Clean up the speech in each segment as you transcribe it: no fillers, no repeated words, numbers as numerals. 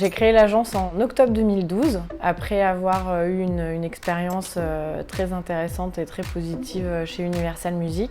J'ai créé l'agence en octobre 2012, après avoir eu une expérience très intéressante et très positive chez Universal Music.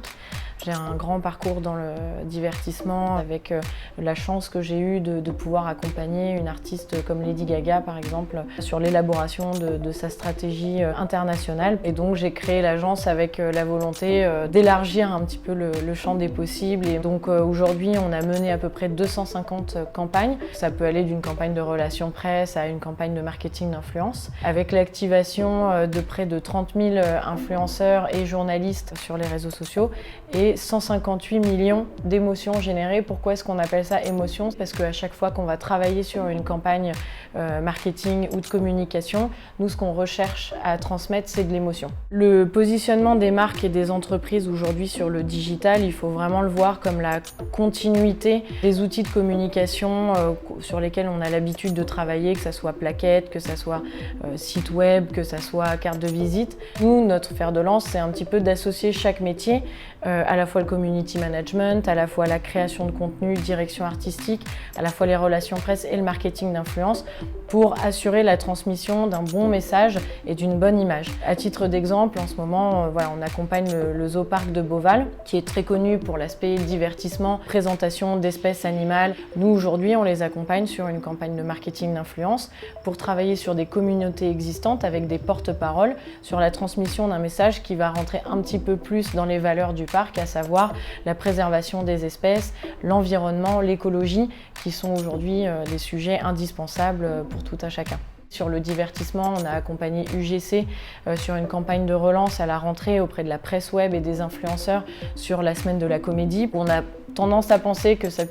J'ai un grand parcours dans le divertissement avec la chance que j'ai eue de pouvoir accompagner une artiste comme Lady Gaga par exemple sur l'élaboration de sa stratégie internationale. Et donc j'ai créé l'agence avec la volonté d'élargir un petit peu le champ des possibles. Et donc aujourd'hui on a mené à peu près 250 campagnes. Ça peut aller d'une campagne de relations presse à une campagne de marketing d'influence. Avec l'activation de près de 30 000 influenceurs et journalistes sur les réseaux sociaux et 158 millions d'émotions générées. Pourquoi est-ce qu'on appelle ça émotion? Parce qu'à chaque fois qu'on va travailler sur une campagne marketing ou de communication, nous ce qu'on recherche à transmettre c'est de l'émotion. Le positionnement des marques et des entreprises aujourd'hui sur le digital, il faut vraiment le voir comme la continuité des outils de communication sur lesquels on a l'habitude de travailler, que ce soit plaquettes, que ce soit site web, que ce soit carte de visite. Nous, notre fer de lance, c'est un petit peu d'associer chaque métier, à la fois le community management, à la fois la création de contenu, direction artistique, à la fois les relations presse et le marketing d'influence pour assurer la transmission d'un bon message et d'une bonne image. À titre d'exemple, en ce moment, on accompagne le Zooparc de Beauval, qui est très connu pour l'aspect divertissement, présentation d'espèces animales. Nous, aujourd'hui, on les accompagne sur une campagne de marketing d'influence pour travailler sur des communautés existantes avec des porte-paroles sur la transmission d'un message qui va rentrer un petit peu plus dans les valeurs du parc, à savoir la préservation des espèces, l'environnement, l'écologie, qui sont aujourd'hui des sujets indispensables pour tout un chacun. Sur le divertissement, on a accompagné UGC sur une campagne de relance à la rentrée auprès de la presse web et des influenceurs sur la semaine de la comédie. On a tendance à penser que ça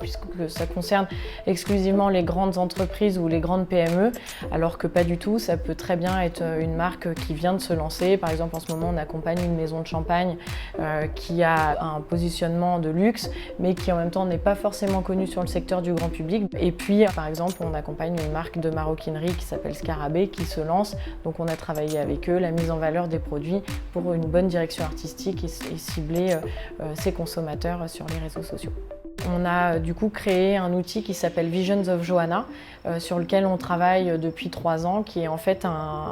concerne exclusivement les grandes entreprises ou les grandes PME, alors que pas du tout. Ça peut très bien être une marque qui vient de se lancer. Par exemple, en ce moment, on accompagne une maison de champagne qui a un positionnement de luxe, mais qui en même temps n'est pas forcément connue sur le secteur du grand public. Et puis, par exemple, on accompagne une marque de maroquinerie qui s'appelle Scarabée qui se lance. Donc, on a travaillé avec eux la mise en valeur des produits pour une bonne direction artistique et cibler ses consommateurs sur les réseaux sociaux. On a du coup créé un outil qui s'appelle Visions of Johanna, sur lequel on travaille depuis 3 ans, qui est en fait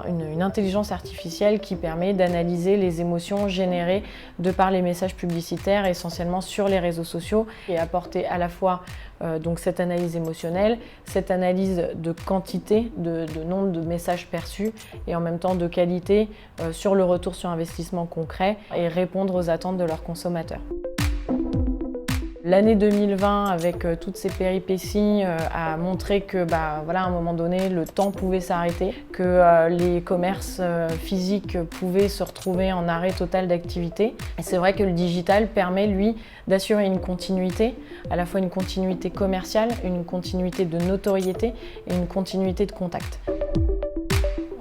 une intelligence artificielle qui permet d'analyser les émotions générées de par les messages publicitaires, essentiellement sur les réseaux sociaux, et apporter à la fois donc cette analyse émotionnelle, cette analyse de quantité, de nombre de messages perçus, et en même temps de qualité sur le retour sur investissement concret, et répondre aux attentes de leurs consommateurs. L'année 2020, avec toutes ces péripéties, a montré que, à un moment donné, le temps pouvait s'arrêter, que les commerces physiques pouvaient se retrouver en arrêt total d'activité. Et c'est vrai que le digital permet, lui, d'assurer une continuité, à la fois une continuité commerciale, une continuité de notoriété et une continuité de contact.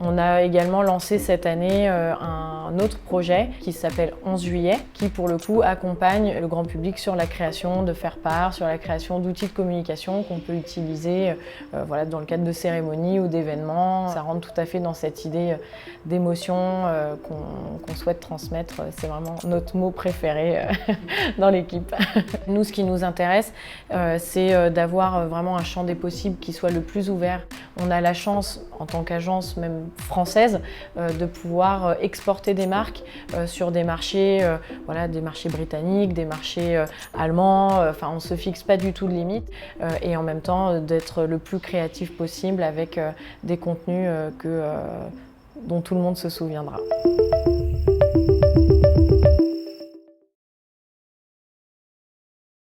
On a également lancé cette année un autre projet qui s'appelle 11 juillet, qui pour le coup accompagne le grand public sur la création de faire-part, sur la création d'outils de communication qu'on peut utiliser dans le cadre de cérémonies ou d'événements. Ça rentre tout à fait dans cette idée d'émotion qu'on souhaite transmettre. C'est vraiment notre mot préféré dans l'équipe. Nous, ce qui nous intéresse, c'est d'avoir vraiment un champ des possibles qui soit le plus ouvert. On a la chance, en tant qu'agence même française, de pouvoir exporter des marques sur des marchés britanniques, des marchés allemands. On ne se fixe pas du tout de limite et en même temps d'être le plus créatif possible avec des contenus dont tout le monde se souviendra.